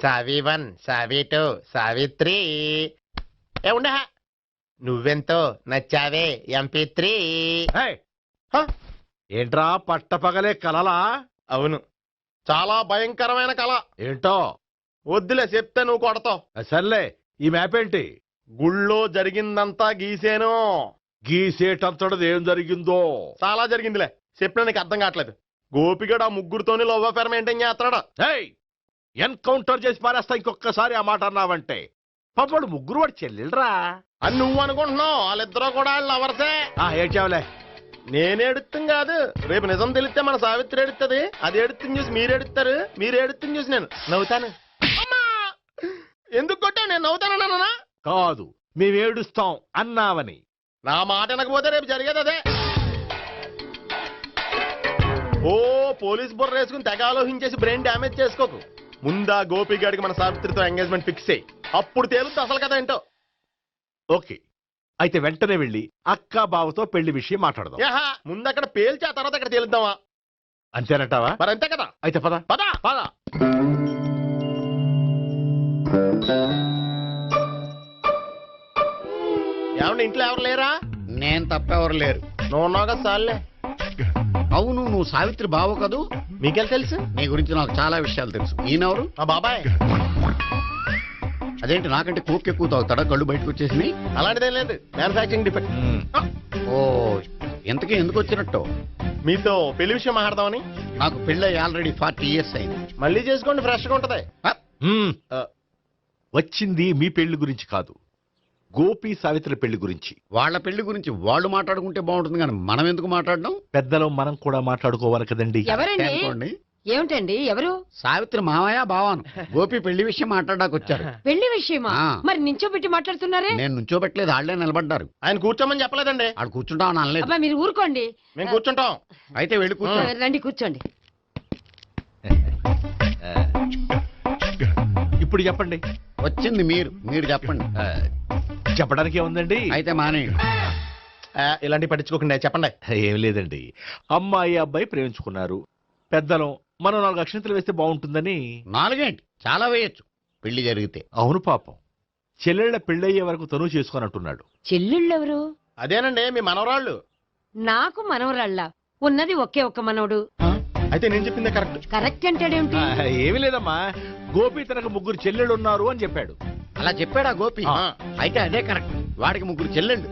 సావి 1 సావి 2 సావిత్రి ఉండ నువ్వెంతో నచ్చావే MP3. ఏంట్రా పట్టపగలే కలలా? అవును, చాలా భయంకరమైన కళ. ఏంటో వద్దులే, చెప్తే నువ్వు కొడతావు. సర్లే, ఈ మ్యాప్ ఏంటి? గుళ్ళో జరిగిందంతా గీసేను. గీసేటంతటది ఏం జరిగిందో? చాలా జరిగిందిలే, చెప్పినా నీకు అర్థం కావట్లేదు. గోపిగడు ఆ ముగ్గురుతోని లవ్ అఫేర్ మెయింటైన్ చేస్తాడా? ఎన్కౌంటర్ చేసి పారేస్తా ఇంకొకసారి ఆ మాట అన్నావంటే. పాపడు ముగ్గురు వాడు చెల్లెలరా అని నువ్వు అనుకుంటున్నావు, వాళ్ళిద్దరూ కూడా లవర్సే. ఏడ్చావులే. నేనేడుతుంది కాదు, రేపు నిజం తెలిస్తే మన సావిత్రి ఎడుతుంది. అది ఎడుతుంది చూసి మీరు ఎడుతారు, మీరు ఎడుతుంది చూసి నేను నవ్వుతాను. ఎందుకు కొట్టా? నేను నవ్వుతానన్నా కాదు, మేమేడుస్తాం అన్నావని. నా మాట వినకపోతే రేపు జరిగేది అదే. ఓ పోలీస్ బుర్ర వేసుకుని తెగ ఆలోచించేసి బ్రెయిన్ డ్యామేజ్ చేసుకోకు. ముందా గోపిగాడికి మన సావిత్రితో ఎంగేజ్మెంట్ ఫిక్స్ అయ్యి అప్పుడు తేలుతుంది అసలు కదా ఏంటో. ఓకే, అయితే వెంటనే వెళ్ళి అక్క బావతో పెళ్లి విషయం మాట్లాడదాం. ముందు అక్కడ పేల్చి ఆ తర్వాత అక్కడ తేలుద్దామా? అంతేనంటావా? మరి అంతే కదా. అయితే పద పద పద. ఏమండి, ఇంట్లో ఎవరు లేరా? నేను తప్పెవరు లేరు. నువ్వు ఉన్నావు కదా సార్లే. అవును, నువ్వు సావిత్రి బావ కదూ? మీకెళ్ళి తెలుసు? నీ గురించి నాకు చాలా విషయాలు తెలుసు. ఈయనెవరు? మా బాబాయ్. అదేంటి, నాకంటే కోక్ ఎక్కువ తాగుతాడా? కళ్ళు బయటకు వచ్చేసినాయి. అలాంటిదేం లేదు, మ్యానుఫాక్చరింగ్ డిఫెక్ట్. ఓ, ఇంతకీ ఎందుకు వచ్చినట్టు? మీతో పెళ్లి విషయం మాట్లాడదామని. నాకు పెళ్ళి ఆల్రెడీ 40 years అయింది. మళ్ళీ చేసుకోండి, ఫ్రెష్ గా ఉంటది. వచ్చింది మీ పెళ్లి గురించి కాదు, గోపి సావిత్రి పెళ్లి గురించి. వాళ్ళ పెళ్లి గురించి వాళ్ళు మాట్లాడుకుంటే బాగుంటుంది, కానీ మనం ఎందుకు మాట్లాడడం? పెద్దలో మనం కూడా మాట్లాడుకోవాలి కదండి. అనుకోండి. ఏమిటండి, ఎవరు? సావిత్రి మామయ్య బావాను. గోపి పెళ్లి విషయం మాట్లాడడానికి వచ్చారు. పెళ్లి విషయమా? మరి నించోబెట్టి మాట్లాడుతున్నారే? నేను నుంచోబెట్టలేదు, వాళ్ళే నిలబడ్డారు. ఆయన కూర్చోమని చెప్పలేదండి. వాళ్ళు కూర్చుంటామని అనలేదు. అబ్బా, మీరు ఊరుకోండి. మేము కూర్చుంటాం. అయితే వెళ్ళి కూర్చోండి. రండి, కూర్చోండి. ఇప్పుడు చెప్పండి. వచ్చింది మీరు చెప్పండి. చెప్పడానికి ఏముందండి? అయితే మానేయండి. ఇలాంటి పట్టించుకోకుండా చెప్పండి. ఏం లేదండి, అమ్మాయి అబ్బాయి ప్రేమించుకున్నారు. పెద్దలం మనం 4 అక్షంతలు వేస్తే బాగుంటుందని. 4 ఏంటి, చాలా వేయచ్చు పెళ్లి జరిగితే. అవును, పాపం చెల్లెళ్ళ పెళ్ళయ్యే వరకు తను చేసుకొని అంటున్నాడు. చెల్లెళ్ళెవరు? అదేనండి, మీ మనవరాళ్ళు. నాకు మనవరాళ్ళ ఉన్నది ఒకే ఒక్క మనవడు. అయితే నేను చెప్పిందే కరెక్ట్. కరెక్ట్ అంటాడేమిటి? ఏమి లేదమ్మా, గోపి తనకు 3 చెల్లెళ్ళు ఉన్నారు అని చెప్పాడు. అలా చెప్పాడా గోపి? అయితే అదే కరెక్ట్. వాడికి 3 చెల్లెళ్ళు.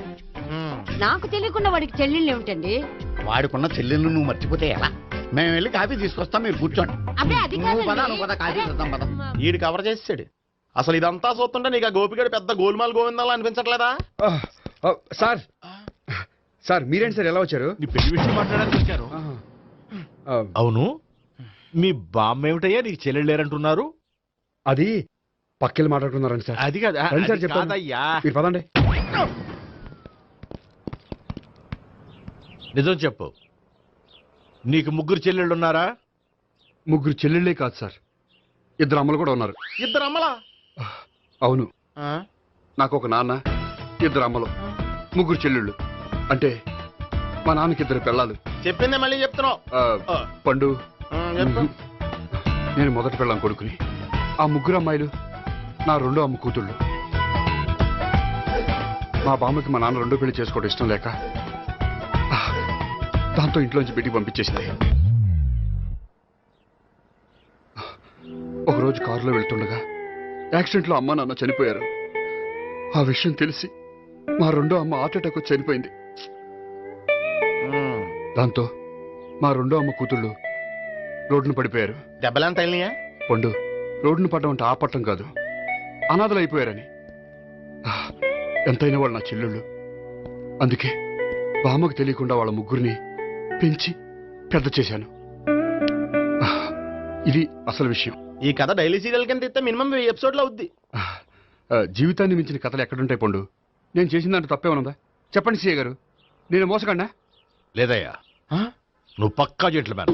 నాకు తెలియకుండా వాడికి చెల్లెళ్ళు ఏమిటండి? వాడికున్న చెల్లెళ్ళు నువ్వు మర్చిపోతే ఎలా? మేము వెళ్ళి కాఫీ తీసుకొస్తాం, మీరు కూర్చోండి. అబ్బే, అది కాదండి. కాఫీ చేద్దాం పద. ఈడు కవర్ చేసాడు. అసలు ఇదంతా చూస్తుంటే నీకు ఆ గోపిగడు పెద్ద గోల్మాల్ గోవిందాలు అనిపించట్లేదా? సార్ సార్ మీరేంటి సార్, ఎలా వచ్చారు? నీ పెళ్లి విషయం మాట్లాడడానికి వచ్చారు. అవును, మీ బామ్మ ఏమిటయ్యా నీకు చెల్లెళ్ళు లేరంటున్నారు? అది పక్కెళ్ళి మాట్లాడుతున్నారండి సార్. అది కాదు రండి సార్, చెప్తాను. కాదయ్యా, మీరు పదండి. నిజం చెప్పు, నీకు 3 చెల్లెళ్ళు ఉన్నారా? 3 చెల్లెళ్ళే కాదు సార్, 2 అమ్మలు కూడా ఉన్నారు. 2 అమ్మలా? అవును, నాకు ఒక నాన్న, 2 అమ్మలు, 3 చెల్లెళ్ళు. అంటే మా నాన్నకి 2 పిల్లలు. చెప్పిందే మళ్ళీ చెప్తున్నావు. పండు, నేను మొదటి పిల్లం కొడుకుని. ఆ 3 అమ్మాయిలు నా 2వ అమ్మ కూతుళ్ళు. మా బామ్మకి మా నాన్న 2వ పెళ్లి చేసుకోవడం ఇష్టం లేక దాంతో ఇంట్లోంచి బిడ్డికి పంపించేసింది. ఒకరోజు కారులో వెళ్తుండగా యాక్సిడెంట్లో అమ్మ నాన్న చనిపోయారు. ఆ విషయం తెలిసి మా 2వ అమ్మ హార్ట్ అటాక్ వచ్చి చనిపోయింది. దాంతో మా 2వ అమ్మ కూతుళ్ళు రోడ్డును పడిపోయారు. దెబ్బలంత తగిలినాయా? పండు, రోడ్డును పడ్డం అంటే ఆపట్టం కాదు, అనాథలు అయిపోయారని. ఎంతైనా వాళ్ళు నా చెల్లెళ్ళు. అందుకే బామ్మకు తెలియకుండా వాళ్ళ 3 పెంచి పెద్ద చేశాను. ఇది అసలు విషయం. ఈ కథ డైలీ సీరియల్ కింద ఇస్తే మినిమం 1000 ఎపిసోడ్లు అవుద్ది. జీవితాన్ని మించిన కథలు ఎక్కడుంటాయి పండు? నేను చేసిన దాంట్లో తప్పేమనుందా? చెప్పండి సీఏ గారు, నేను మోసకండా? లేదయ్యా, నువ్వు పక్కా జెంట్లమ్యాన్.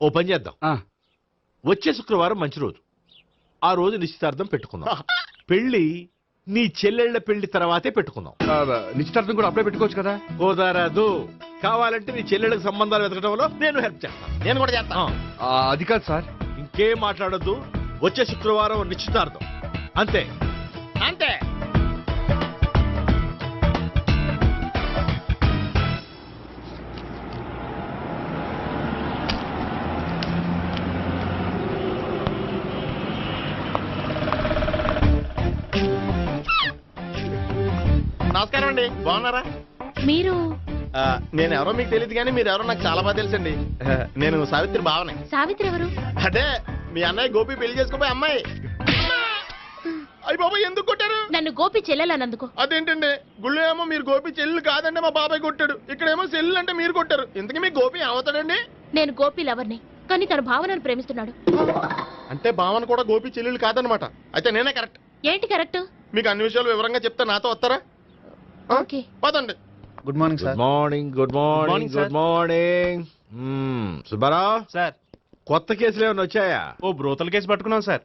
ఓ పని చేద్దాం, వచ్చే శుక్రవారం మంచి రోజు. ఆ రోజు నిశ్చితార్థం పెట్టుకుందాం. పెళ్లి నీ చెల్లెళ్ళ పెళ్లి తర్వాతే పెట్టుకుందాం. నిశ్చితార్థం కూడా అప్పుడే పెట్టుకోవచ్చు కదా. కుదరదు. కావాలంటే నీ చెల్లెళ్ళకి సంబంధాలు వెతకడంలో నేను హెల్ప్ చేస్తాను. నేను కూడా చేస్తాను. అది కాదు సార్. ఇంకేం మాట్లాడొద్దు. వచ్చే శుక్రవారం నిశ్చితార్థం. అంతే. అంతే. నమస్కారం అండి, బాగున్నారా? మీరు నేను ఎవరో మీకు తెలియదు కానీ మీరు ఎవరో నాకు చాలా బాగా తెలుసండి. నేను సావిత్రి బావనే. సావిత్రి ఎవరు? అదే మీ అన్నయ్య గోపి పెళ్లి చేసుకోపోయి అమ్మాయి. అయ్యి బాబాయ్ ఎందుకు కొట్టారు? నన్ను గోపి చెల్లెలన్నందుకు. అదేంటండి, గుళ్ళు ఏమో మీరు గోపి చెల్లు కాదండి మా బాబాయ్ కొట్టాడు, ఇక్కడేమో చెల్లు అంటే మీరు కొట్టారు. ఇంతకీ మీ గోపి ఏమవుతాడండి? నేను గోపి లవర్ని, కానీ తన భావనను ప్రేమిస్తున్నాడు. అంటే భావన కూడా గోపి చెల్లెలు కాదనమాట. అయితే నేనే కరెక్ట్. ఏంటి కరెక్ట్? మీకు అన్ని విషయాలు వివరంగా చెప్తే నాతో వస్తారా? ఓకే. పదండి. Good morning good sir. Morning. Good morning. Good morning. Subbarao sir, కొత్త కేసులు ఏమైనా వచ్చాయా? ఓ బ్రోతల కేసు పట్టుకున్నాం సార్.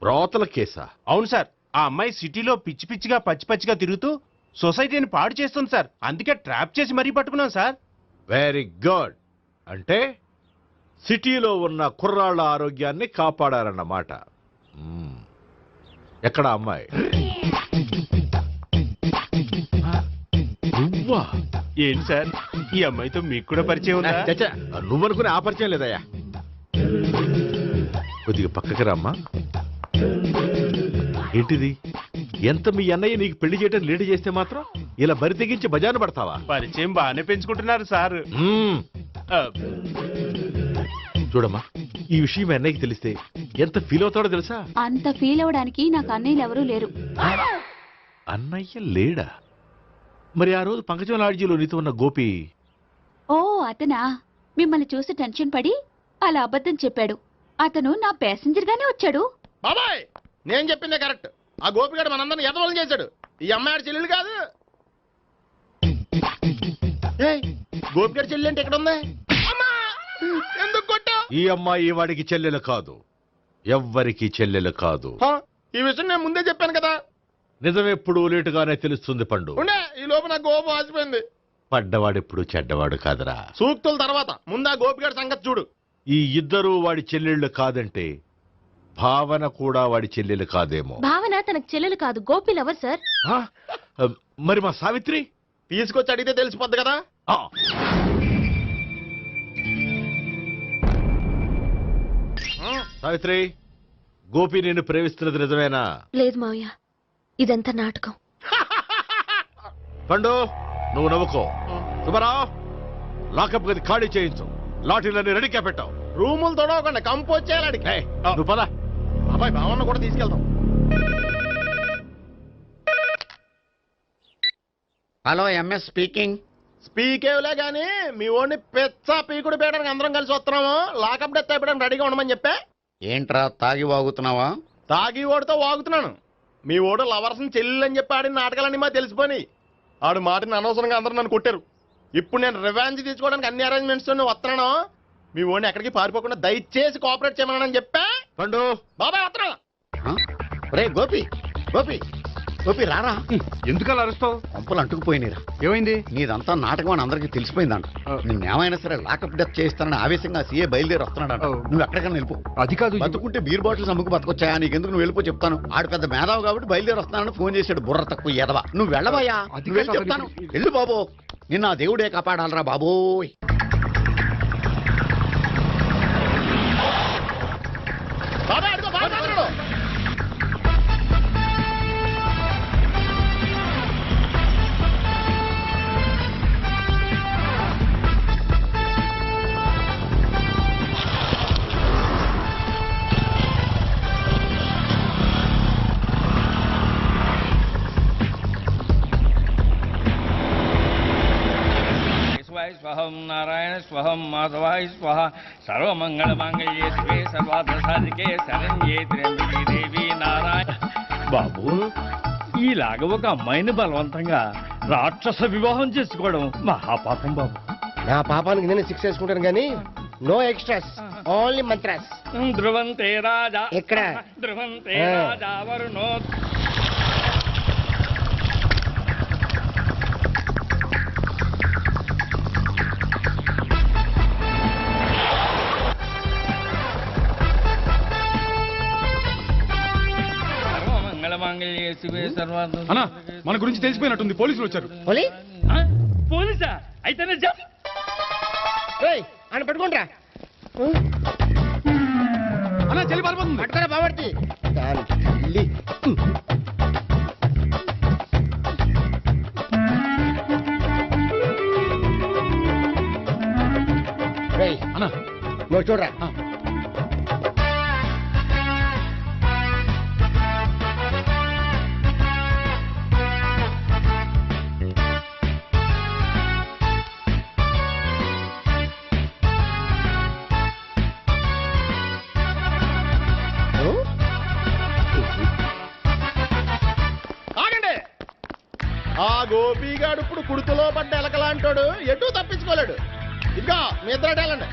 బ్రోతల కేసా? అవును సార్. ఆ అమ్మాయి సిటీలో పిచ్చి పిచ్చిగా పచ్చి పచ్చిగా తిరుగుతూ సొసైటీని పాడు చేస్తుంది సార్. అందుకే ట్రాప్ చేసి మరీ పట్టుకున్నాం సార్. Very good. అంటే సిటీలో ఉన్న కుర్రాళ్ళ ఆరోగ్యాన్ని కాపాడారన్నమాట. ఎక్కడ అమ్మాయి? నువ్వా? ఏంటి సార్, ఈ అమ్మాయితో మీకు కూడా పరిచయం ఉందా? చచ్చా, నువ్వనుకునే ఆ పరిచయం లేదయ్యా. కొద్దిగా పక్కకి రామ్మా. ఏంటిది? ఎంత మీ అన్నయ్య నీకు పెళ్లి చేయడం లేట్ చేస్తే మాత్రం ఇలా బరి తెగించి బజారు పడతావా? పరిచయం బాగానే పెంచుకుంటున్నారు సార్. చూడమ్మా, ఈ విషయం మీ అన్నయ్యకి తెలిస్తే ఎంత ఫీల్ అవుతాడో తెలుసా? అంత ఫీల్ అవడానికి నాకు అన్నయ్యలు ఎవరూ లేరు. అన్నయ్య లేడా? మరి ఆ రోజు పంకజం లాడ్జీలో నీతో ఉన్న గోపి? ఓ అతనా? మిమ్మల్ని చూసి టెన్షన్ పడి అలా అబద్ధం చెప్పాడు. అతను నా ప్యాసింజర్ గానే వచ్చాడు. బాబాయ్ నేను చెప్పిందే కరెక్ట్. ఆ గోపిగాడు మనందరిని ఎదవలం చేశాడు. ఈ అమ్మాయి చెల్లెలు కాదు. గోపిగాడి చెల్లి అంటే ఎక్కడ ఉంది? ఎందుకు కొట్టా? ఈ అమ్మాయి వాడికి చెల్లెలు కాదు, ఎవ్వరికి చెల్లెలు కాదు. ఈ విషయం నేను ముందే చెప్పాను కదా. నిజమెప్పుడు లేటుగానే తెలుస్తుంది పండు. ఉండే ఈ లోపు నాకు గోపం ఆసిపోయింది. పడ్డవాడెప్పుడు చెడ్డవాడు కాదురా. సూక్తుల తర్వాత ముందు ఆ గోపిగాడి సంగతి చూడు. ఈ ఇద్దరూ వాడి చెల్లెళ్ళు కాదంటే భావన కూడా వాడి చెల్లెలు కాదేమో. భావన తనకు చెల్లెలు కాదు, గోపి లవర్ సార్. ఆ? మరి మా సావిత్రి? తీసుకొచ్చి అడిగితే తెలిసిపోద్ది కదా. ఆ. సావిత్రి, గోపి నిన్ను ప్రేమిస్తున్నది నిజమేనా? లేదు మావయ్య, ఇదంతా నాటకం. పండు, నువ్వు నవ్వుకో. సుబ్బారావు, లాకప్ గది ఖాళీ చేయించు. లాఠీలన్నీ రెడీగా పెట్టావు. రూములు తొడవకుండా కంపోజ్ చేయాలి అడిగి. నువ్వు పద. అబ్బాయి భావన కూడా తీసుకెళ్తాం. Hello, MS speaking. స్పీకేవ్లే గానీ మీ ఓడిని పెచ్చ పీకుడు పేయడానికి అందరం కలిసి వస్తున్నాము. లాకప్ డెత్ అయిపోయడానికి రెడీగా ఉండమని చెప్పే. ఏంట్రా తాగి వాగుతున్నావా? తాగి ఓడితో వాగుతున్నాను. మీ ఓడు లవర్స్ని చెల్లెని చెప్పి ఆడిన నాటకాలన్నీ మా తెలిసిపోయి ఆడు మాటని అనవసరంగా అందరూ నన్ను కొట్టారు. ఇప్పుడు నేను రివెంజ్ తీసుకోవడానికి అన్ని అరేంజ్మెంట్స్ వస్తున్నాను. మీ ఓడిని ఎక్కడికి పారిపోకుండా దయచేసి కోఆపరేట్ చేయమని చెప్పా. పండు, బాబాయ్ వస్తున్నా. రే గోపి, గోపి, గోపి రారా. ఎందుకు అలా అరుస్తావు? పంపులు అంటుకుపోయినరా. ఏమైంది? నీదంతా నాటకం అని అందరికీ తెలిసిపోయిందంట. నిన్నేమైనా సరే లాకప్ డెత్ చేస్తానని ఆవేశంగా సీఏ బయలుదేరి వస్తున్నాడంట. నువ్వు ఎక్కడికైనా వెళ్ళిపో. అది కాదు. బతుకుంటే బీర్ బాటిల్స్ అమ్ముకు బతకొచ్చాయా? నీకెందుకు? నువ్వు వెళ్ళిపో చెప్తాను. ఆడు పెద్ద మేధావు కాబట్టి బయలుదేరి వస్తానని ఫోన్ చేశాడు. బుర్ర తక్కువ ఎదవా. నువ్వు వెళ్ళవయ్యా. నువ్వు వెళ్ళి చెప్తాను. వెళ్ళు బాబో. నిన్న ఆ దేవుడే కాపాడాలరా బాబోయ్. బాబాయ్ అడుగు, బాబాయ్ అడుగు. స్వహం నారాయణ స్వహం మాధవాయ స్వహ సర్వమంగళమాంగళ్యే శివే సర్వార్థ సాధికే శరణ్యే త్ర్యంబకే దేవి నారాయణ. బాబు, ఈలాగ ఒక అమ్మాయిని బలవంతంగా రాక్షస వివాహం చేసుకోవడం మహాపాపం బాబు. నా పాపానికి నేను శిక్ష వేసుకుంటాను కానీ నో ఎక్స్ట్రాస్, ఓన్లీ మంత్రాస్. ధ్రువంతే రాజా ఎక్కడ? ధ్రువంతే రాజా వరుణో. శివే సర్వార్థ అన్నా మన గురించి తెలిసిపోయినట్టుంది పోలీసులు వచ్చారు. పోలీసా అయితేనే జప్ అని పెట్టుకుంటా అన్నా చెల్లి పారిపోతుంది. పట్టుకురా బాబర్తి అన్నా నువ్వు చూడరా ఆ గోపిగాడు ఇప్పుడు కుడుతులో పడ్డ ఎలకలాంటాడు ఎటు తప్పించుకోలేడు. ఇదిగో మీ ఇద్దరు ఇటాలండి,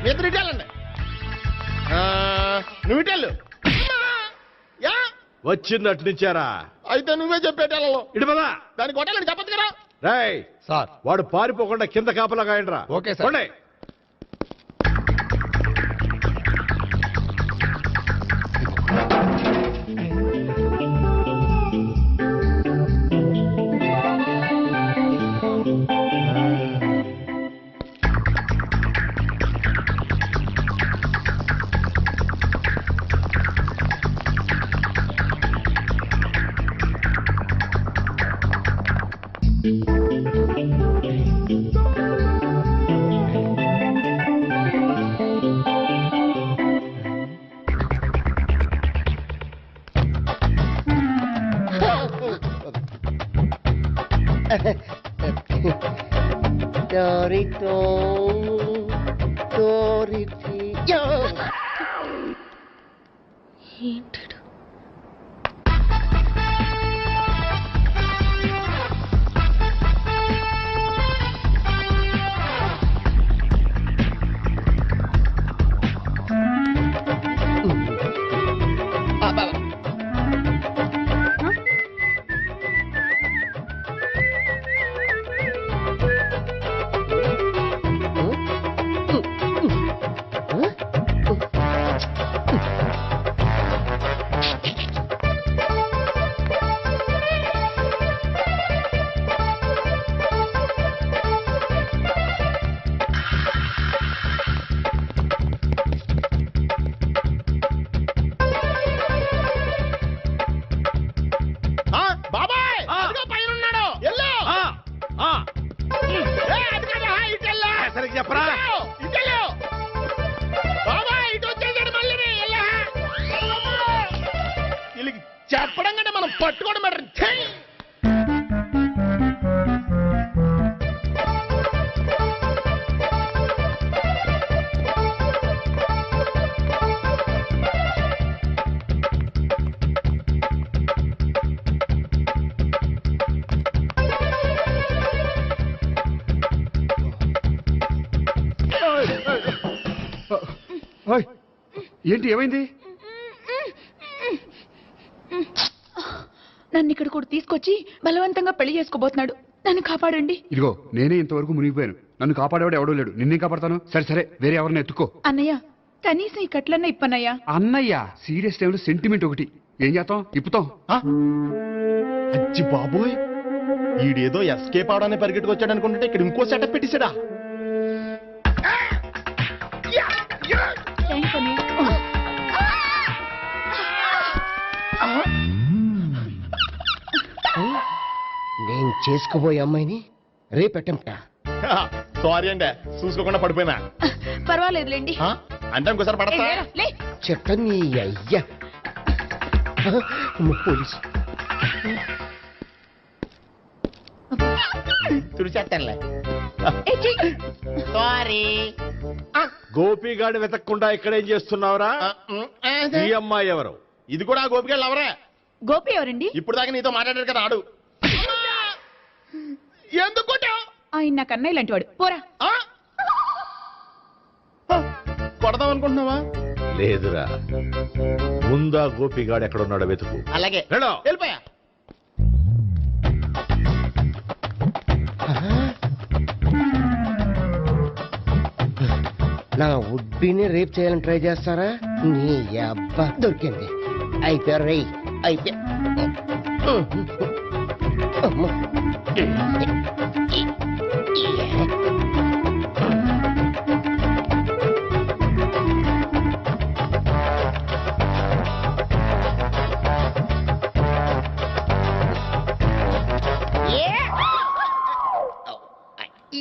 మీ ఇద్దరు ఇటాలండి. నువ్వు ఇటెళ్ళు. యా వచ్చిందటు నుంచారా? అయితే నువ్వే చెప్పేటాలో ఇటు పదా దానికి కొట్టాలని చెప్పచ్చు కదా. రేయ్ సార్ వాడు పారిపోకుండా కింద కాపలా కాయండిరా. Okay sir. పోండి. చెప్పరా? చెప్పడం కంటే మనం పట్టుకోవడం బెటర్. ఏంటి ఏమైంది? నన్ను ఇక్కడ కూడా తీసుకొచ్చి బలవంతంగా పెళ్లి చేసుకోబోతున్నాడు. నన్ను కాపాడండి. ఇదిగో నేనే ఇంతవరకు మునిగిపోయాను. నన్ను కాపాడేవాడు ఎవడో లేడు. నిన్నే కాపాడతాను. సరే సరే వేరే ఎవరిని ఎత్తుకో. అన్నయ్య కనీసం ఈ కట్లన్నా ఇప్పన్నయ్యా. అన్నయ్య సీరియస్ టైంలో సెంటిమెంట్ ఒకటి. ఏం చేస్తాం? ఇప్పుతాం. అచ్చి బాబోయ్, ఈడేదో ఎస్కేప్ అవడానికి పరిగెట్టుకొచ్చాడు అనుకుంటే ఇక్కడ ఇంకో సెటప్ పెట్టేశాడా? థ్యాంక్స్ అన్నయ్య. నేను చేసుకుపోయే అమ్మాయిని రేపెట్టంట. సారీ అండి, చూసుకోకుండా పడిపోయినా. పర్వాలేదులేండి. అంటే ఇంకోసారి పడతా. చెత్త నీ అయ్యా పోలీసు తుడిచేస్తానులే. సారీ. గోపిగాడిని వెతకకుండా ఇక్కడేం చేస్తున్నావురా? ఈ అమ్మాయి ఎవరు? ఇది కూడా గోపిగాళ్ళు ఎవరే? గోపి ఎవరండి? ఇప్పుడు దాకా నీతో మాట్లాడారు కదా ఆడు. ఎందుకు ఆయన నాకు అన్నయ్య లాంటి వాడు. పోరా. కొడదాం అనుకుంటున్నావా? లేదురా, ముందా గోపిగాడు ఎక్కడున్నాడో వెతుకు. అలాగే వెళ్ళో. వెళ్ళిపోయా. నా ఉడ్బీని రేప్ చేయాలని ట్రై చేస్తారా? నీ అబ్బా దొరికింది. అయిపోయారు రై అయిపోయా. అమ్మ.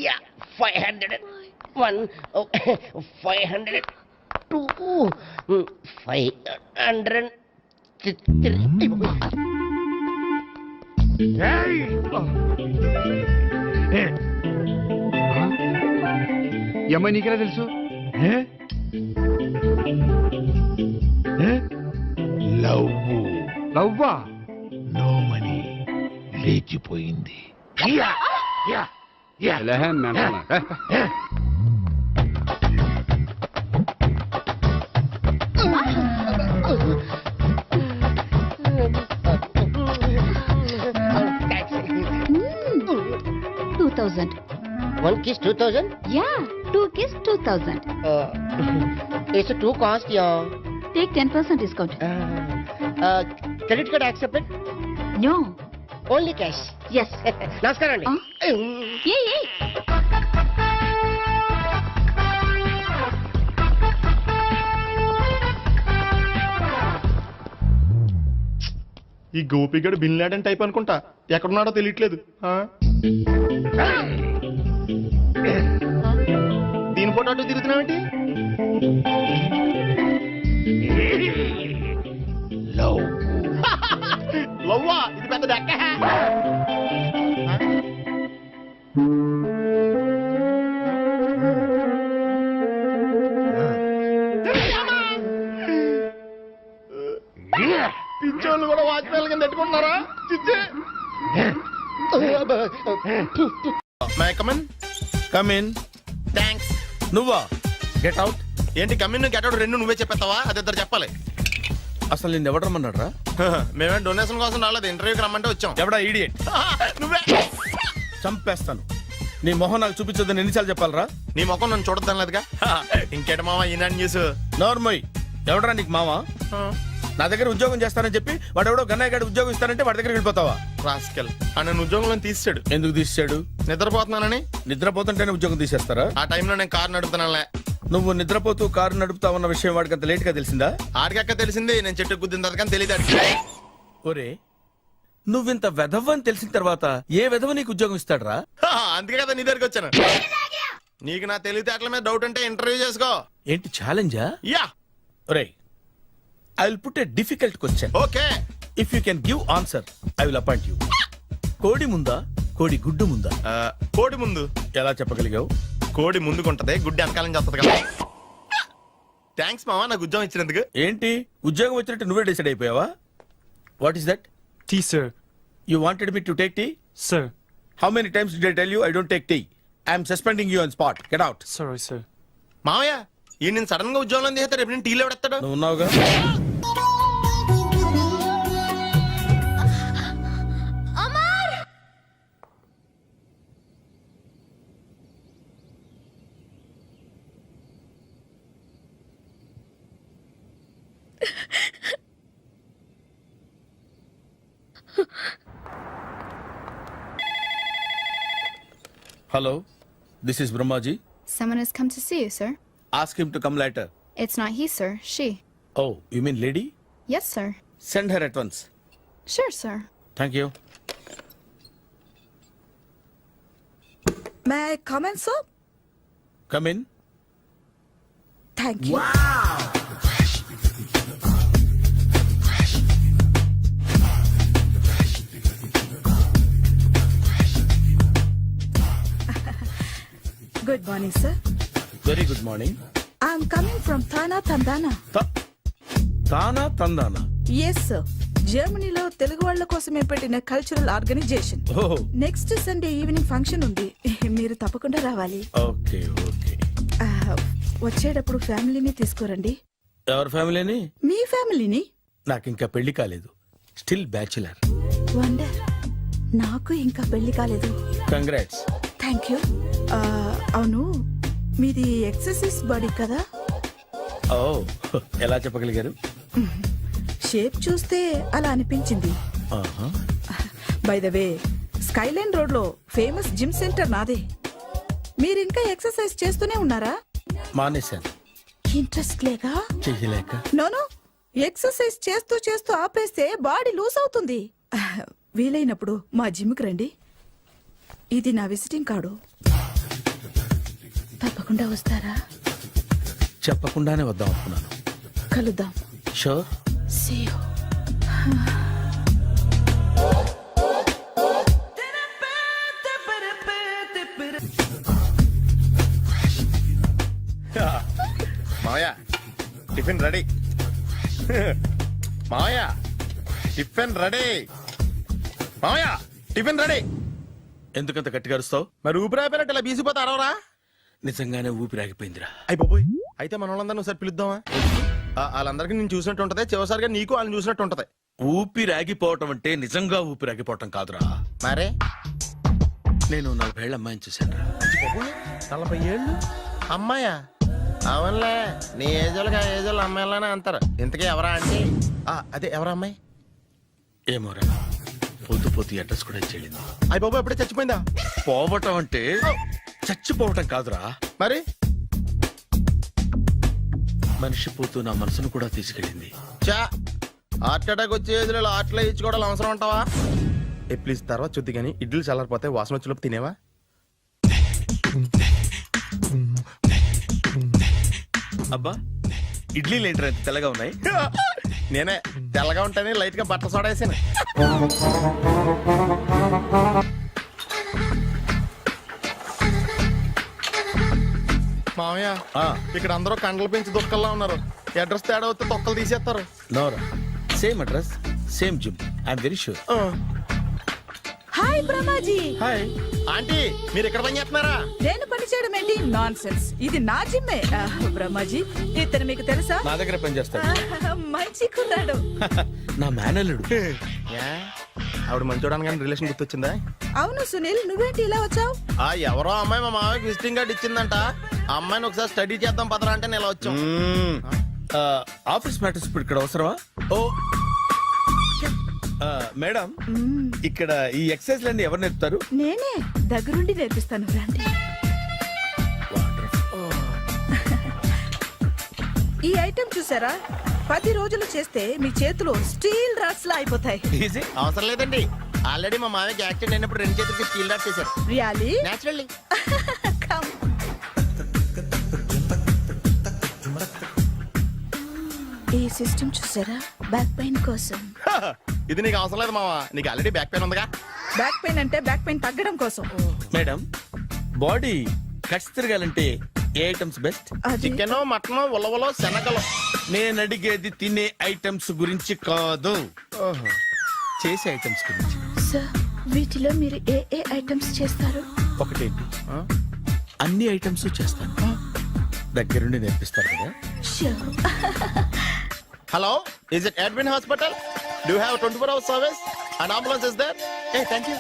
Yeah, 500. 1, 500. 2, 500. 3. ఈ అమ్మాయి నీకెలా తెలుసు? లవ్వా? నో మనీ లేచిపోయింది. ఎలాహే మేనమామ. Mm, 2000. 1 kiss 2000. Yeah, 2 kiss 2000. It's a 2 cost, yeah. Take 10% discount. Credit card accepted? No. Only cash. Yes. నమస్కారం అండి. Hey. ఈ గోపిగడు బిన్ లాడెన్ టైప్ అనుకుంటా, ఎక్కడున్నాడో తెలియట్లేదు. ఆ? దీని ఫోటో అటు తిరుగుతున్నావేంటి? లవ్వా? ఇది పెద్ద డెక్క. పిచ్చోళ్ళు కూడా వాచ్మెన్ కింద పెట్టుకుంటున్నారా? చిచ్చే. May come in? కమిన్. థ్యాంక్స్. నువ్వా? Get out. ఏంటి కమిన్ గెట్ అవుట్ రెండు నువ్వే చెప్పేస్తావా? అది ఇద్దరు చెప్పాలి. అసలు నిన్ను ఎవడు రమ్మన్నాడ్రా? మేమే డొనేషన్ కోసం రాలేదు, ఇంటర్వ్యూకి రమ్మంటే వచ్చాం. ఎవడా ఈడియట్? నువ్వే. చంపేస్తాను. నీ మొహం నాకు చూపించొద్దని ఎన్నిసార్లు చెప్పాలరా? నీ ముఖం నన్ను చూడద్దాం లేదుగా. ఇంకేట మామ ఈనాడు న్యూస్. నోర్మోయ్. ఎవడరా నీకు మావా? నా దగ్గర ఉద్యోగం చేస్తానని చెప్పి వాడు ఎవడో గన్నయ్య గారి ఉద్యోగం ఇస్తానంటే వాడి దగ్గర వెళ్ళిపోతావా? రాస్కెల్. నన్ను ఉద్యోగంలో తీసాడు. ఎందుకు తీసాడు? నిద్రపోతున్నానని. నిద్రపోతుంటేనే ఉద్యోగం తీసేస్తారా? ఆ టైంలో నేను కారు నడుపుతున్నానులే. నువ్వు నిద్రపోతూ కారు నడుపుతా ఉన్న విషయం వాడికి అంత లేట్ గా తెలిసిందా? ఆడికక్క తెలిసింది, నేను చెట్టు గుద్దిన తర్వాత కానీ తెలియదు. ఒరే, నువ్వింత వెధవ్ అని తెలిసిన తర్వాత ఏ వెధవ నీకు ఉద్యోగం ఇస్తాడరా? అందుకే కదా నీ దగ్గరికి వచ్చాను. నీకు నా తెలివితేటల మీద డౌట్ అంటే ఇంటర్వ్యూ చేసుకో. ఏంటి ఛాలెంజా? యా. ఒరే, I will put a difficult question. Okay. If you can give answer I will appoint you. కోడి ముందా, కోడి గుడ్డు ముందా? కోడి ముందు. ఎలా చెప్పగలిగావు? కోడి ముందుకుంటది, గుడ్డి వెనకాలని చేస్తుంది కదా. థ్యాంక్స్ మావా నాకు ఉద్యోగం ఇచ్చినందుకు. ఏంటి ఉద్యోగం వచ్చినట్టు నువ్వే డిసైడ్ అయిపోయావా? What is that? Tea sir. You wanted me to take tea? Sir. How many times did I tell you I don't take tea? I'm suspending you on spot. Get out. Sorry sir. మావయ్య ఈ నేను sudden గా ఉద్యోగంలో తీస్తాడు, రేపు నేను టీలో పెడతాడు. నువ్వు ఉన్నావుగా. Hello, this is Brahmaji. Someone has come to see you, sir. Ask him to come later. It's not he, sir. She. Oh, you mean lady? Yes, sir. Send her at once. Sure, sir. Thank you. May I come in, sir? Come in. Thank you. Good morning, sir. Very good morning. I'm coming from Thana Tandana. Thana Tandana? Yes, sir. జర్మనీలో తెలుగు వాళ్ళ కోసమే పెట్టిన cultural organisation. Oh. Next Sunday evening function ఉంది, మీరు తప్పకుండా రావాలి. Okay, okay. వచ్చేటప్పుడు ఫ్యామిలీని తీసుకురండి. ఎవరి ఫ్యామిలీని? మీ ఫ్యామిలీని. నాకు ఇంకా పెళ్లి కాలేదు. Still bachelor. వండర్. నాకు ఇంకా పెళ్లి కాలేదు. కంగ్రాట్స్. Thank you. అవును, మీది ఎక్సర్సైజ్ బాడీ కదా? ఓ, ఎలా చెప్పగలిగారు? షేప్ చూస్తే అలా అనిపించింది. By the way skyline road లో ఫేమస్ జిమ్ సెంటర్ నాదే. మీరింకా ఎక్సర్సైజ్ చేస్తూనే ఉన్నారా? మానేశాను, ఇంట్రెస్ట్ లేక? చెయ్యలేక. నోను, ఎక్సర్సైజ్ చేస్తూ చేస్తూ ఆపేస్తే బాడీ లూజ్ అవుతుంది. వీలైనప్పుడు మా జిమ్కి రండి. ఇది నా విజిటింగ్ కార్డు. తప్పకుండా వస్తారా? చెప్పకుండానే వద్దాం అనుకున్నాను. కలుద్దాం. షూర్. See you. మావయ్య టిఫిన్ రెడీ. మావయ్య టిఫిన్ రెడీ. మావయ్య టిఫిన్ రెడీ. ఎందుకంత గట్టిగా అరుస్తావు? మరి ఊపిరి అయిపోయినట్టు ఇలా బీసిపోతే అరవరా? నిజంగానే ఊపిరాగిపోయిందిరా. అయిపోయి అయితే మన వాళ్ళందరినీ ఒకసారి పిలుద్దామా? వాళ్ళందరికీ నేను చూసినట్టు ఉంటది, చివరిసారిగా నీకు వాళ్ళని చూసినట్టు ఉంటది. ఊపిరాగిపోవటం అంటే నిజంగా ఊపిరాగిపోవటం కాదురా. మరే నేను 40 ఏళ్ల అమ్మాయిని చూశాను. 40 ఏళ్ళు అమ్మాయా? అవునులే, నీ ఏజోళ్ళకి ఆ ఏజోళ్ళు అమ్మాయిలానే అంటారు. ఇంతకీ ఎవరా అంటే? అదే ఎవరా అమ్మాయి? ఏమోరా, పోతూ పోతూ అడ్రస్ కూడా చెల్లింది. అయ్య బాబు ఎప్పుడే చచ్చిపోయిందా? పోవటం అంటే చచ్చిపోవటం కాదురా, మరి మనిషి పోతూ నా మనసును కూడా తీసుకెళ్ళింది. చా హార్ట్ అటాక్ వచ్చే ఏజ్లో హార్ట్లో ఇచ్చుకోవడం అవసరం అంటావా? ప్లీజ్ తర్వాత చూద్ది కానీ ఇడ్లీ చల్లారిపోతే వాసన వచ్చేలోపు తినేవా? అబ్బా, ఇడ్లీలు ఏంట్రా ఇంత తెల్లగా ఉన్నాయి? నేనే తెల్లగా ఉంటానే లైట్ గా బట్టలు సోడేసాను. మామయ్య ఇక్కడ అందరూ కండలు పెంచి దుక్కల్లా ఉన్నారు. అడ్రస్ తేడా వస్తే తొక్కలు తీసేస్తారు. నోరా, same address, same gym. I'm very sure. Hi Brahmaji. Hi aunty, మీరు ఇక్కడ పని చేస్తున్నారా? నేను పని చేయడం ఏంటి? Nonsense. ఇది నా జిమ్మే. బ్రహ్మాజీ, ఇతను మీకు తెలుసా? నా దగ్గర పని చేస్తాడు. మంచి కుర్రాడు. నా మేనల్లుడు. ఆవిడ మంచోడానికి కానీ రిలేషన్ గుర్తొచ్చిందా? అవును సునీల్, నువ్వేంటి ఇలా వచ్చావు? ఎవరో అమ్మాయి మా మామయ్యకి విజిటింగ్ కార్డు ఇచ్చిందంట. ఆ అమ్మాయిని ఒకసారి స్టడీ చేద్దాం పదరా అంటే నేను ఇలా వచ్చాం. ఆఫీస్ మ్యాటర్స్ ఇప్పుడు ఇక్కడ అవసరమా? ఓ మేడం, ఇక్కడ ఈ ఎక్సర్సైజ్ లన్నీ ఎవరు నేర్పుతారు? నేనే దగ్గరుండి నేర్పిస్తాను, రండి. ఈ ఐటెం చూసారా? 10 రోజులు చేస్తే మీ చేతులు స్టీల్ రాట్స్ లా అయిపోతాయి. అవసరం లేదండి, ఆల్రెడీ మా మామయ్యకి యాక్సిడెంట్ అయినప్పుడు 2 చేతులకి స్టీల్ డాట్ చేశారు. రియల్లీ? నేచురల్లీ. కమ్. ఈ సిస్టమ్ చూసారా? బ్యాక్ పెయిన్ కోసం. ఇది నీకు అవసరం లేదు మావా, నీకు ఆల్రెడీ బ్యాక్ పెయిన్ ఉందిగా. బ్యాక్ పెయిన్ అంటే బ్యాక్ పెయిన్ తగ్గడం కోసం. మేడం, బాడీ కట్స్ తిరగాలంటే ఏ ఐటమ్స్ బెస్ట్? చికెన్, మటన్, ఉలవలో, శనగలు. నేను అడిగేది తినే ఐటమ్స్ గురించి కాదు, చేసే ఐటమ్స్ గురించి. సార్, వీటిలో మీరు ఏ ఏ ఐటమ్స్ చేస్తారు? ఒకటేంటి, అన్ని ఐటమ్స్ చేస్తాను. దగ్గరుండి నేర్పిస్తారు కదా. Hello, is it admin hospital? Do you have 24 hours service and ambulance is there? Thank you.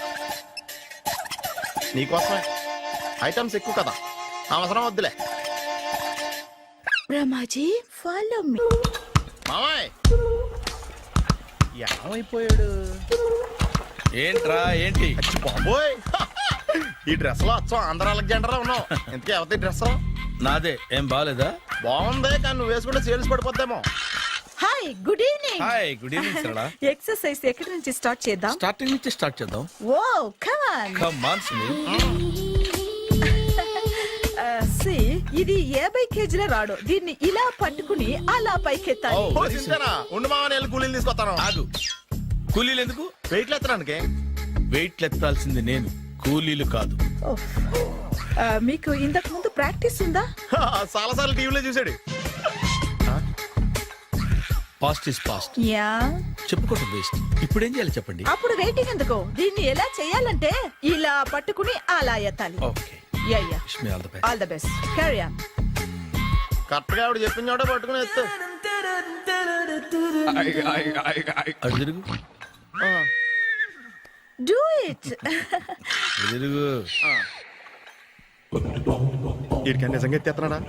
నీకోసమే. ఐటమ్స్ ఎక్కువ కదా, అవసరం వద్దులే. Ramaji, follow me. మామయ్య ఏమైపోయాడు? ఏంట్రా ఏంటి? బాబోయ్, ఈ డ్రెస్ లో వచ్చాం ఆంధ్ర అలెగ్జాండర్ ఉన్నావు. ఇంతకీ ఎవరి డ్రెస్? నాదే. ఏం బాగాలేదా? బాగుంది, కానీ నువ్వు వేసుకుంటే సేల్స్ పడిపోద్దేమో. Hi, good evening. Hi, good evening Sarala. Exercise ఎక్కడి నుంచి స్టార్ట్ చేద్దాం? స్టార్టింగ్ నుంచి స్టార్ట్ చేద్దాం. Oh come on. Come on Sunil. ఇది 50 కేజీల రాడు. దీన్ని ఇలా పట్టుకుని అలా పైకెత్తాలి. ఉండు మామ, నేను కూలీలు తీసుకొస్తాను. ఆగు, కూలీలు ఎందుకు? వెయిట్లు ఎత్తడానికి. వెయిట్లు ఎత్తాల్సింది నేను, కూలీలు కాదు. మీకు ఇంతకు ముందు ప్రాక్టీస్ ఉందా? చాలాసార్లు టీవీలో చూసాడు. Past is past. యా, చెప్పుకోవటం వేస్ట్. ఇప్పుడు ఏం చేయాలి చెప్పండి. అప్పుడు వెయిటింగ్ ఎందుకు? దీన్ని ఎలా చేయాలంటే ఇలా పట్టుకుని అలా ఎత్తాలి. Okay, ya ya. Wish me all the best. All the best. Carry on. Correct గా ఆవిడ చెప్పిన చోట పట్టుకుని ఎత్తు. అటు తిరుగు. Do it. తిరుగు. వీడికి నిజంగా ఎత్తేస్తున్నాడా?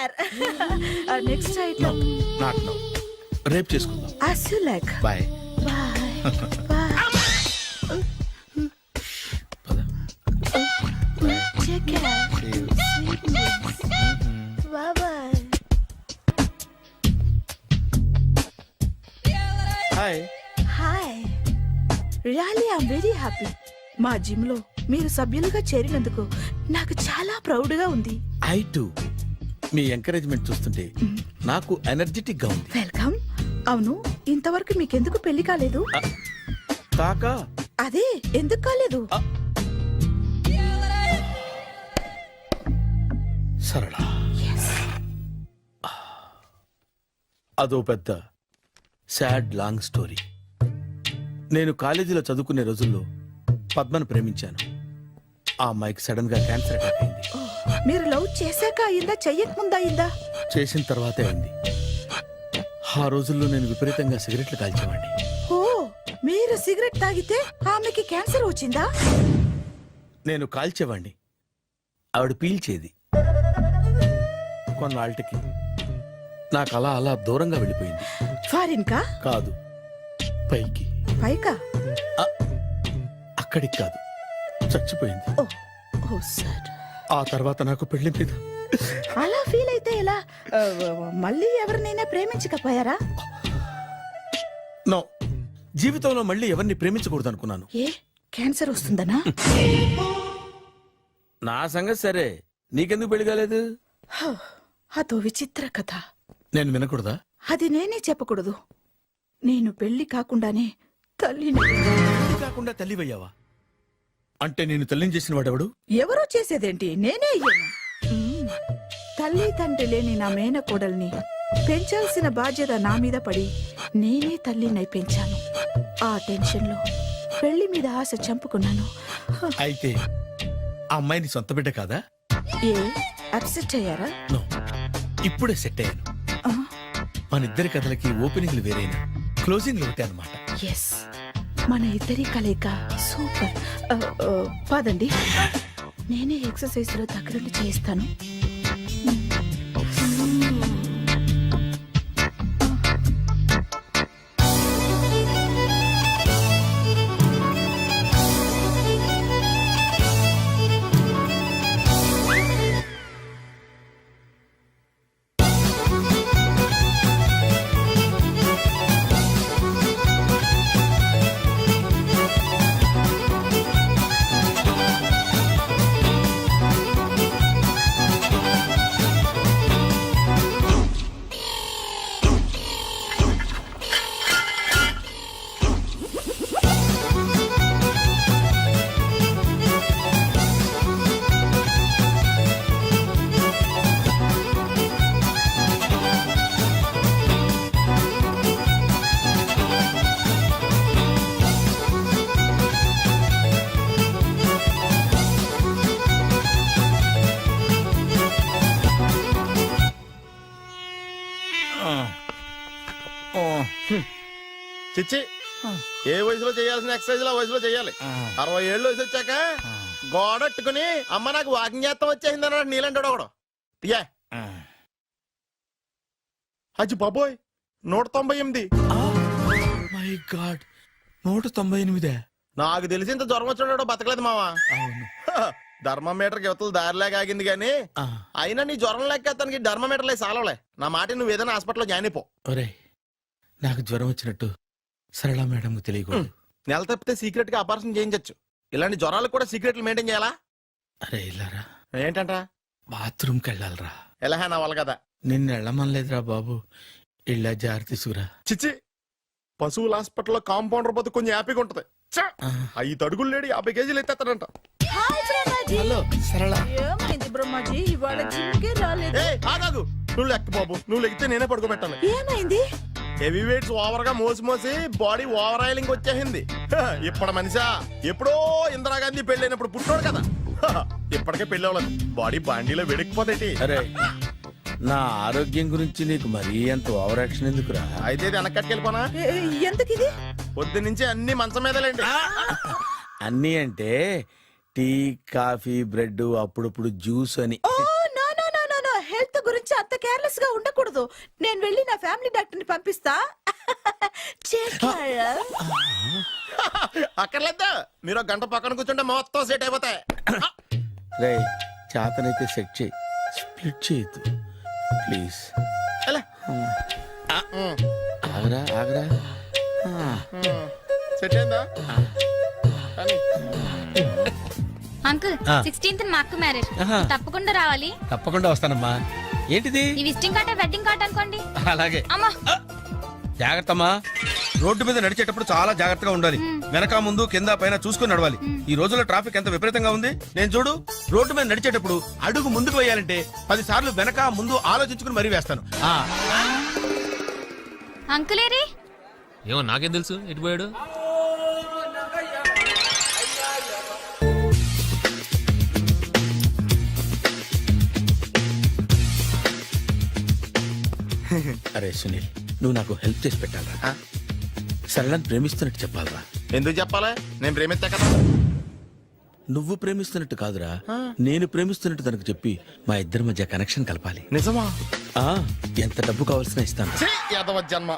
Super next item not no, రేపు చేసుకుందాం. as you like. Bye. Take care. Bye bye. Hi. Hi really I'm very happy. మా జిమ్ లో మీరు సభ్యులుగా చేరినందుకు నాకు చాలా ప్రౌడ్ గా ఉంది. I to. మీ ఎంకరేజ్మెంట్ చూస్తుంటే నాకు ఎనర్జెటిక్ గా ఉంది. వెల్కమ్. అవును, ఇంతవరకు మీకెందుకు పెళ్లి కాలేదు? కాకా అదే ఎందుకు కాలేదు? సరళ, అదో పెద్ద సాడ్ లాంగ్ స్టోరీ. నేను కాలేజీలో చదువుకునే రోజుల్లో పద్మను ప్రేమించాను. ఆ అమ్మాయికి సడన్ గా క్యాన్సర్ అటాక్ అయింది. మీరు లవ్ చేశాక అయిందా, చెయ్యక ముందా అయిందా? చేసిన తర్వాతే అయింది. ఆ రోజుల్లో నేను విపరీతంగా సిగరెట్లు కాల్చేవాడిని. ఓ, మీరు సిగరెట్ తాగితే ఆమెకి క్యాన్సర్ వచ్చిందా? నేను కాల్చేవాడిని, ఆవిడ పీల్చేది. కొన్నాళ్ళకి నాకు అలా అలా దూరంగా వెళ్ళిపోయింది. ఫారిన్ కా? కాదు, పైకి. పైకా? అక్కడికి కాదు, చచ్చిపోయింది. ఓ సార్. ఆ తర్వాత నాకు పెళ్లి మీద అలా ఫీల్ అయితే ఎలా? మళ్ళీ ఎవరినైనా ప్రేమించకపోయారా? నో, జీవితంలో మళ్ళీ ఎవరిని ప్రేమించకూడదు అనుకున్నాను. ఏ, క్యాన్సర్ వస్తుందనా? నా సంగతి సరే, నీకెందుకు పెళ్లి కాలేదు? అదో విచిత్ర కథ. నేను వినకూడదా? అది నేనే చెప్పకూడదు. నేను పెళ్లి కాకుండానే తల్లిని. పెళ్లి కాకుండా తల్లివయ్యావా? అంటే నేను తల్లిని చేసిన వాడెవడు? ఎవరో చేసేదేంటి, నేనే అయ్యాను. తల్లి తండ్రి లేని నా మేనకోడల్ని పెంచాల్సిన బాధ్యత నా మీద పడి నేనే తల్లినై పెంచాను. ఆ టెన్షన్ లో పెళ్లి మీద ఆశ చంపుకున్నాను. అయితే ఆ అమ్మాయిని సొంత బిడ్డ కాదా? ఏ, అప్సెట్ అయ్యారా? నో, ఇప్పుడే సెట్ అయ్యాను. మన ఇద్దరి కథలకి ఓపెనింగ్లు వేరైనా క్లోజింగ్లు ఒకటే అన్నమాట. ఎస్, మన ఇద్దరి కలయిక సూపర్. పదండి, నేనే ఎక్సర్సైజ్ లో దగ్గరుండి చేస్తాను. చిచ్చి, ఏ వయసులో చేయాల్సిన ఎక్సర్సైజ్ ఆ వయసులో చేయాలి. 60 ఏళ్ళు వయసు వచ్చాక గోడట్టుకుని అమ్మ నాకు వాకింగ్ చేస్తాం వచ్చేసింది అన్నాడు నీలంటాడు ఒకడు. తీయా అచ్చి బాబోయ్, 198. My God, 198. నాకు తెలిసి ఇంత జ్వరం వచ్చాడో బతకలేదు మావా. అవును. ధర్మమీటర్ యువతలు దారిలాగా ఆగింది గానీ అయినా నీ జ్వరం లెక్క అతనికి ధర్మమీటర్లే సాలవలే. నా మాట నువ్వు ఏదైనా హాస్పిటల్లో జాయిన్ అయిపో. ఒరే, నాకు జ్వరం వచ్చినట్టు సరళ మేడం తెలియకూడదు. నెల తప్పితే సీక్రెట్ గా ఆపరేషన్ చేయించచ్చు. ఇలాంటి జ్వరాలకు కూడా సీక్రెట్లు మెయింటైన్ చేయాలా? అరే ఇల్లారా, ఏంటంట? బాత్రూమ్కి వెళ్ళాలరా. ఎలా నా వాళ్ళ కదా. నిన్ను వెళ్ళమనలేదురా బాబు, ఇళ్ళ జారి తీసుకురా. చిచ్చి, పశువుల హాస్పిటల్లో కాంపౌండర్ బతు కొంచెం హ్యాపీగా ఉంటది. 5 అడుగులు లేడి 50 కేజీలు ఎత్తేస్తాడంట. హలో సరళ. ఏమైంది బ్రహ్మాజీ, ఇవాళ జిమ్కే రాలేదు? ఆగాగు, నువ్వు లెక్క బాబు, నువ్వు లెక్కితే నేనే పడుకోబెట్టాను. ఏమైంది? హెవీ వెయిట్స్ ఓవర్ గా మోసి మోసి బాడీ ఓవర్ ఆయిలింగ్ వచ్చేసింది. ఇప్పుడు మనిషా ఎప్పుడో ఇందిరాగాంధీ పెళ్ళైనప్పుడు పుట్టినోడు కదా. ఇప్పటికే పెళ్ళి అవ్వలేదు, బాడీ బాండీలో వెడికిపోతేటి. అరే, నా ఆరోగ్యం గురించి నీకు మరీ అంత ఓవర్ యాక్షన్ ఎందుకురా? అయితే ఇది వెనక్కట్టుకెళ్ళిపోనా? ఎందుకు ఇది? పొద్దు నుంచి అన్ని మంచం మీదలేండి. అన్నీ అంటే టీ, కాఫీ, బ్రెడ్, అప్పుడప్పుడు జ్యూస్ అని. హెల్త్ గురించి గురించి అంత కేర్లెస్ గా ఉండకూడదు. నేను వెళ్ళి నా ఫ్యామిలీ డాక్టర్ ని పంపిస్తా. Take care. అక్కర్లేద్దా, మీరు ఒక గంట పక్కన కూర్చుంటే మొత్తం సెట్ అయిపోతాయి. రే చేతనైతే సెట్ చేయి, స్ప్లిట్ చేయొద్దు ప్లీజ్. ఆగరా ఆగరా. సెట్ అయిందా? అంకుల్ 16th మా అక్క మ్యారేజ్, తప్పకుండా రావాలి. తప్పకుండా వస్తానమ్మా. ఏంటిది? ఈ విజిటింగ్ కార్డ్ వెడ్డింగ్ కార్డ్ అనుకోండి. అలాగే. అమ్మా జాగ్రత్తమ్మా. రోడ్డు మీద నడిచేటప్పుడు చాలా జాగ్రత్తగా ఉండాలి. వెనక ముందు కింద పైన చూసుకుని నడవాలి. ఈ రోజుల్లో ట్రాఫిక్ ఎంత విపరీతంగా ఉంది. నేను చూడు, రోడ్డు మీద నడిచేటప్పుడు అడుగు ముందుకు వేయాలంటే 10 సార్లు వెనక ముందు ఆలోచించుకుని మరీ వేస్తాను. అంకుల్ ఏరి? ఏమో నాకేం తెలుసు ఎటు పోయాడు. అరే సునీల్, నువ్వు నాకు హెల్ప్ చేసి పెట్టాలరా. సరళని ప్రేమిస్తున్నట్టు చెప్పాలరా. ఎందుకు చెప్పాలి? నేను ప్రేమిస్తా కదా. నువ్వు ప్రేమిస్తున్నట్టు కాదురా, నేను ప్రేమిస్తున్నట్టు తనకు చెప్పి మా ఇద్దరి మధ్య కనెక్షన్ కలపాలి. నిజమా? ఎంత డబ్బు కావాల్సిన ఇస్తాను. యాదవ జన్మ.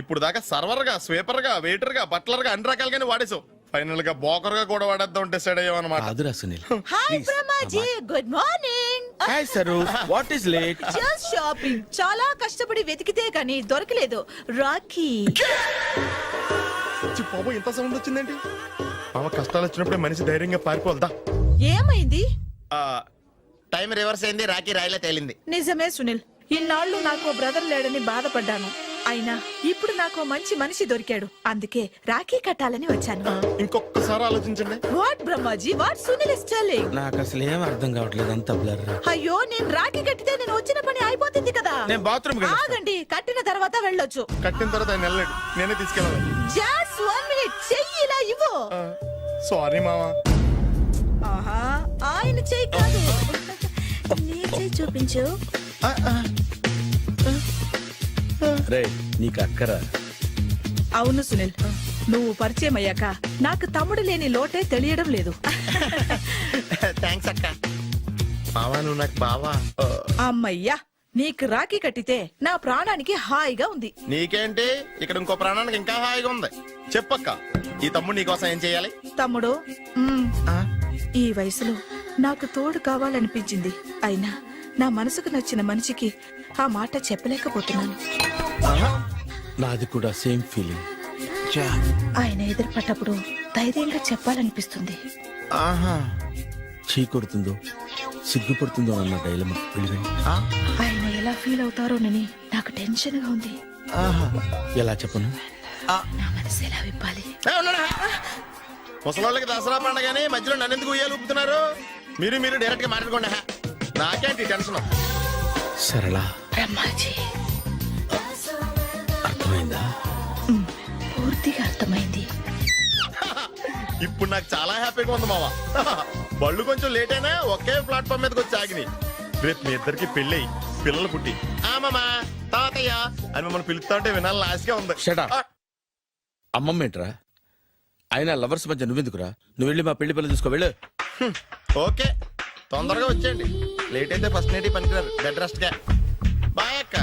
ఇప్పుడు దాకా సర్వర్ గా, స్వీపర్ గా, వెయిటర్ గా, బట్లర్ గా అన్ని రకాలుగానే వాడేసావు. ఫైనల్ గా బోకర్ గా కూడా వాడేద్దాం డిసైడ్ అయ్యావు అన్నమాట. కాదురా Sunil. Hi Brahmaji, good morning. Hi sir, what is late? Just shopping. చాలా కష్టపడి వెతికితే కానీ దొరకలేదు. రాఖీ. బాబు ఇంత సౌండ్ వచ్చిందేంటి? మామ కష్టాలు వచ్చినప్పుడే మనిషి ధైర్యంగా పారిపోవద్దా. ఏమైంది? టైం రివర్స్ అయింది, రాఖీ రాయిలా తేలింది. నిజమే సునీల్, ఇన్నాళ్ళు నాకు బ్రదర్ లేడని బాధపడ్డాను. అయినా ఇప్పుడు నాకు మంచి మనిషి దొరికాడు. అందుకే రాఖీ కట్టాలని వచ్చాను. ఇంకొకసారి ఆలోచించండి. What Brahmaji, what Sunil is telling? నాకు అసలు ఏం అర్థం కావట్లేదు, అంత బ్లర్. అయ్యో, నేను రాఖీ కట్టితే నేను వచ్చిన పని అయిపోతుంది కదా. నేను బాత్రూమ్ ఆగండి, కట్టిన తర్వాత వెళ్ళొచ్చు. కట్టిన తర్వాత ఆయన వెళ్ళలేడు, నేనే తీసుకెళ్ళాలి. జస్ట్ 1 minute, చెయ్యి ఇలా ఇవ్వు. సారీ మామా. ఆహా, ఆయన చెయ్యి కాదు, నీ చెయ్యి చూపించు. రే నీకు అక్కరా? అవును సునీల్, నువ్వు పరిచయం అయ్యాక నాకు తమ్ముడు లేని లోటే తెలియడం లేదు. థ్యాంక్స్ అక్క. మావా నువ్వు నాకు బావా. అమ్మయ్యా, నీకు రాఖీ కట్టితే నా ప్రాణానికి హాయిగా ఉంది. నీకేంటి, ఇక్కడ ఇంకో ప్రాణానికి ఇంకా హాయిగా ఉంది. చెప్పక్క, ఈ తమ్ముడు నీకోసం ఏం చేయాలి? తమ్ముడు, ఈ వయసులో నాకు తోడు కావాలనిపించింది. అయినా నా మనసుకు నచ్చిన మనిషికి ఆ మాట చెప్పలేకపోతున్నాను. నాది కూడా సేమ్ ఫీలింగ్. ఆయన ఎదురుపడ్డప్పుడు ధైర్యంగా చెప్పాలనిపిస్తుంది. చీ కొడుతుందో సిగ్గుపడుతుందో అన్న డైలమా. ఆయన ఎలా ఫీల్ అవుతారోనని నాకు టెన్షన్ గా ఉంది. ఎలా చెప్పను? నా మనసు ఎలా విప్పాలి? ముసలోళ్ళకి దసరా పండగని మధ్యలో నన్ను ఎందుకు ఉయ్యాలు ఊపుతున్నారు? మీరు డైరెక్ట్ గా మాట్లాడుకోండి. నాకేంటి టెన్షన్? సరళ, బ్రహ్మాజీ, అర్థమైందా? పూర్తిగా అర్థమైంది. ఇప్పుడు నాకు చాలా హ్యాపీగా ఉంది మావా. బళ్ళు కొంచెం లేట్ అయినా ఒకే ప్లాట్ఫామ్ మీదకి వచ్చి ఆగినాయి. రేపు మీ ఇద్దరికి పెళ్ళి పిల్లలు పుట్టి మామా తాతయ్య అని మమ్మల్ని పిలుస్తా ఉంటే వినాలని ఆశగా ఉంది. అమ్మమ్మ ఏంట్రా? అయినా లవర్స్ మధ్య నువ్వెందుకురా? నువ్వు వెళ్ళి మా పెళ్లి పిల్లలు చూసుకో వెళ్ళు. ఓకే, తొందరగా వచ్చేయండి. లేట్ అయితే ఫస్ట్ నైట్ పనికిరారు. బెడ్ రెస్ట్ గా. బాయ్ అక్క.